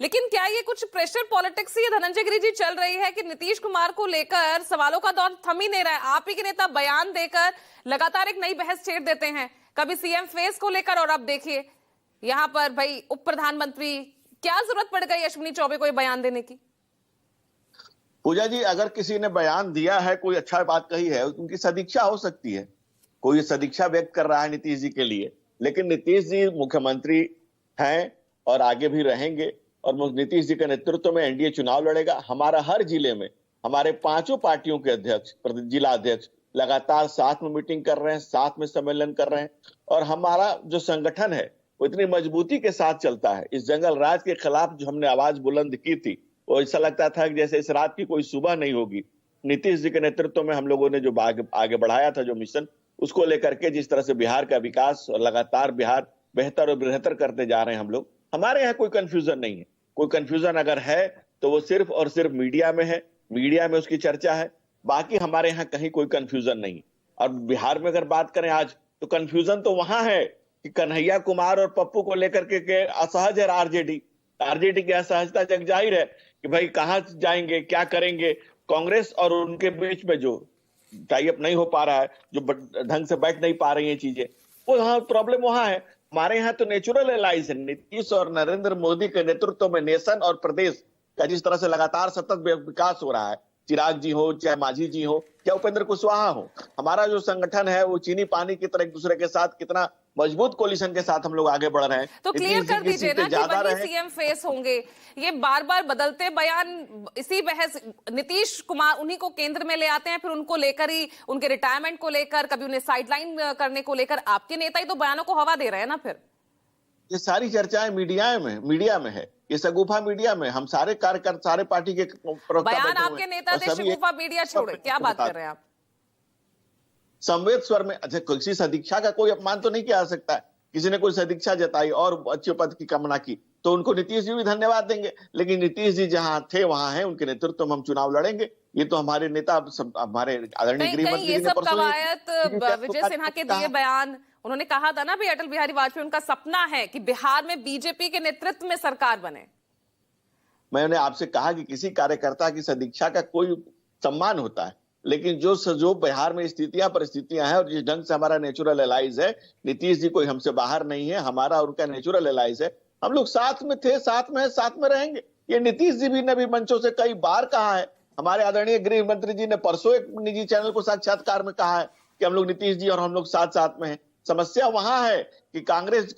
लेकिन क्या ये कुछ प्रेशर पॉलिटिक्स ही धनंजय गिरी जी चल रही है कि नीतीश कुमार को लेकर सवालों का दौर थम ही नहीं रहा है? आप ही के नेता बयान देकर लगातार एक नई बहस छेड़ देते हैं, कभी सीएम फेस को लेकर, और अब देखिए यहां पर भाई उप प्रधानमंत्री, क्या जरूरत पड़ गई अश्विनी चौबे को ये बयान देने की? पूजा जी, अगर किसी ने बयान दिया है, कोई अच्छा बात कही है, उनकी सदिच्छा हो सकती है, कोई सदिच्छा व्यक्त कर रहा है नीतीश जी के लिए, लेकिन नीतीश जी मुख्यमंत्री हैं और आगे भी रहेंगे, और नीतीश जी के नेतृत्व में एनडीए चुनाव लड़ेगा। हमारा हर जिले में हमारे पांचों पार्टियों के अध्यक्ष, जिला अध्यक्ष लगातार साथ में मीटिंग कर रहे हैं, साथ में सम्मेलन कर रहे हैं, और हमारा जो संगठन है वो इतनी मजबूती के साथ चलता है। इस जंगल राज के खिलाफ जो हमने आवाज बुलंद की थी, वो ऐसा लगता था कि जैसे इस रात की कोई सुबह नहीं होगी। नीतीश जी के नेतृत्व में हम लोगों ने जो आगे बढ़ाया था जो मिशन, उसको लेकर के जिस तरह से बिहार का विकास और लगातार बिहार बेहतर और बेहतर करते जा रहे हैं हम लोग, हमारे यहाँ कोई कंफ्यूजन नहीं है। कोई कंफ्यूजन अगर है तो वो सिर्फ और सिर्फ मीडिया में है, मीडिया में उसकी चर्चा है, बाकी हमारे यहाँ कहीं कोई कंफ्यूजन नहीं। और बिहार में अगर बात करें आज, तो कंफ्यूजन तो वहां है कि कन्हैया कुमार और पप्पू को लेकर के असहज है आरजेडी की असहजता जग जाहिर है कि भाई कहां जाएंगे, क्या करेंगे। कांग्रेस और उनके बीच में जो टाई अप नहीं हो पा रहा है, जो ढंग से बैठ नहीं पा रही है चीजें, वो यहाँ प्रॉब्लम वहां है। हमारे यहाँ तो नेचुरल एलाइज है। नीतीश और नरेंद्र मोदी के नेतृत्व में नेशन और प्रदेश का जिस तरह से लगातार सतत विकास हो रहा है, चिराग जी हो, चाहे मांझी जी हो, चाहे उपेंद्र कुशवाहा हो, हमारा जो संगठन है वो चीनी पानी की तरह एक दूसरे के साथ कितना मजबूत कोलिशन के साथ हम लोग आगे बढ़ रहे हैं। तो क्लियर कर दीजिए ना कि वही सीएम फेस होंगे। ये बार बार बदलते बयान, इसी बहस, नीतीश कुमार उन्हीं को केंद्र में ले आते हैं, फिर उनको लेकर ही, उनके रिटायरमेंट को लेकर, कभी उन्हें साइडलाइन करने को लेकर आपके नेता ही तो बयानों को हवा दे रहे हैं ना। फिर ये सारी चर्चाएं मीडिया में है, ये शगुफा मीडिया में। हम सारे कार्यकर्ता, सारे पार्टी के बयान आपके नेता ने शगुफा मीडिया छोड़े, क्या बात कर रहे हैं आप? संवेद स्वर में, अच्छा, किसी सदिच्छा का कोई अपमान तो नहीं किया जा सकता है। किसी ने कोई सदिच्छा जताई और अच्छे पद की कामना की तो उनको नीतीश जी भी धन्यवाद देंगे, लेकिन नीतीश जी जहां थे वहां हैं, उनके नेतृत्व में हम चुनाव लड़ेंगे। ये तो हमारे नेता, हमारे आदरणीय गृह मंत्री ये सब कवायद विजय सिन्हा के दिए बयान, उन्होंने कहा था ना भी अटल बिहारी वाजपेयी उनका सपना है कि बिहार में बीजेपी के नेतृत्व में सरकार बने। मैंने आपसे कहा कि किसी कार्यकर्ता की सदिच्छा का कोई सम्मान होता है, लेकिन जो बिहार में स्थितियां परिस्थितियां हैं और जिस ढंग से हमारा नेचुरल एलाइज है, नीतीश जी कोई हमसे बाहर नहीं है, हमारा और उनका नेचुरल एलाइज है। हम लोग साथ में थे, साथ में है, साथ में रहेंगे। ये नीतीश जी भी ने भी मंचों से कई बार कहा है। हमारे आदरणीय गृह मंत्री जी ने परसों एक निजी चैनल को साक्षात्कार में कहा है कि हम लोग नीतीश जी और हम लोग साथ साथ में हैं। समस्या वहां है कि कांग्रेस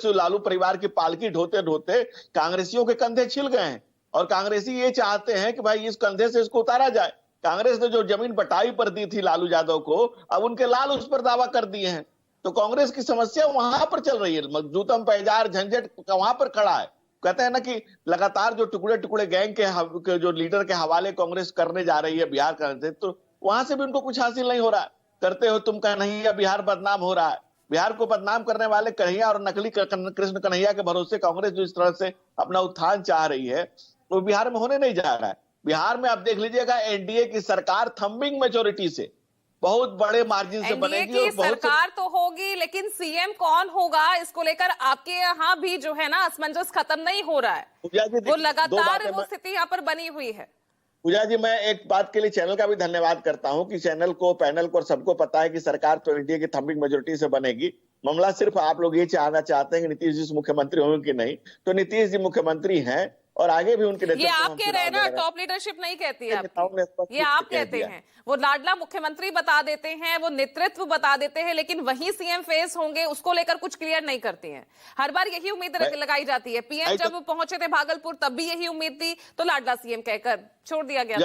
लालू परिवार की पालकी ढोते ढोते कांग्रेसियों के कंधे छिल गए हैं, और कांग्रेसी ये चाहते हैं कि भाई इस कंधे से इसको उतारा जाए। कांग्रेस ने जो जमीन बटाई पर दी थी लालू यादव को, अब उनके लाल उस पर दावा कर दिए हैं। तो कांग्रेस की समस्या वहां पर चल रही है, जूतम पैजार झंझट वहां पर खड़ा है। कहते हैं ना कि लगातार जो टुकड़े टुकड़े गैंग के जो लीडर के हवाले कांग्रेस करने जा रही है बिहार का, तो वहां से भी उनको कुछ हासिल नहीं हो रहा है। करते हो तुम कन्हैया, बिहार बदनाम हो रहा है। बिहार को बदनाम करने वाले कन्हैया और नकली कृष्ण कन्हैया के भरोसे कांग्रेस जो इस तरह से अपना उत्थान चाह रही है, वो बिहार में होने नहीं जा रहा है। बिहार में आप देख लीजिएगा, एनडीए की सरकार थंबिंग मेजोरिटी से, बहुत बड़े मार्जिन से बनेगी। और सरकार तो होगी, लेकिन सीएम कौन होगा इसको लेकर आपके यहाँ भी जो है ना असमंजस खत्म नहीं हो रहा है। वो लगातार वो स्थिति यहाँ पर बनी हुई है। पूजा जी, मैं एक बात के लिए चैनल का भी धन्यवाद करता हूं कि चैनल को, पैनल को और सबको पता है कि सरकार तो एनडीए की थंबिंग मेजोरिटी से बनेगी। मामला सिर्फ आप लोग ये जानना चाहते हैं कि नीतीश जी मुख्यमंत्री होंगे कि नहीं। तो नीतीश जी मुख्यमंत्री हैं और आगे भी उनके ये आप कह रहे हैं ना, टॉप लीडरशिप नहीं कहती है आपकी, ये आप कहते हैं। वो लाडला मुख्यमंत्री बता देते हैं, वो नेतृत्व बता देते हैं, लेकिन वही सीएम फेस होंगे उसको लेकर कुछ क्लियर नहीं करती हैं। हर बार यही उम्मीद लगाई जाती है। पीएम जब पहुंचे थे भागलपुर तब भी यही उम्मीद थी, तो लाडला सीएम कहकर छोड़ दिया गया।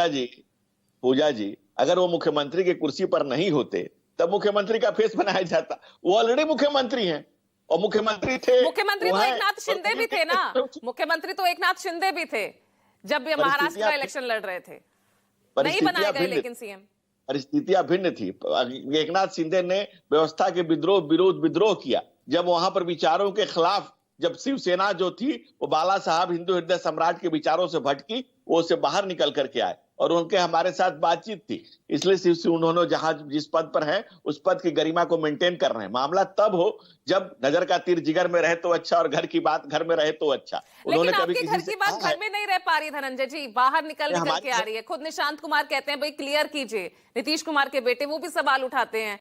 पूजा जी, अगर वो मुख्यमंत्री की कुर्सी पर नहीं होते तब मुख्यमंत्री का फेस बनाया जाता। वो ऑलरेडी मुख्यमंत्री हैं और मुख्यमंत्री थे। मुख्यमंत्री तो एकनाथ शिंदे भी थे ना, मुख्यमंत्री तो एकनाथ शिंदे भी थे जब महाराष्ट्र का इलेक्शन लड़ रहे थे, नहीं बनाए गए लेकिन सीएम। परिस्थितियां भिन्न थी। एकनाथ शिंदे ने व्यवस्था के विद्रोह किया। जब वहां पर विचारों के खिलाफ, जब शिवसेना जो थी वो बाला साहब हिंदू हृदय सम्राट के विचारों से भटकी, वो उससे बाहर निकल करके आए। और उनके हमारे साथ बातचीत थी, इसलिए उन्होंने जहां जिस पद पर है उस पद की गरिमा को मेंटेन कर रहे हैं। मामला तब हो जब नजर का तीर जिगर में रहे तो अच्छा, और घर की बात घर में रहे तो अच्छा। लेकिन आपके घर की बात घर में नहीं रह पा रही धनंजय जी, बाहर निकल के आ रही है। खुद निशांत कुमार कहते हैं भाई क्लियर कीजिए, नीतीश कुमार के बेटे वो भी सवाल उठाते हैं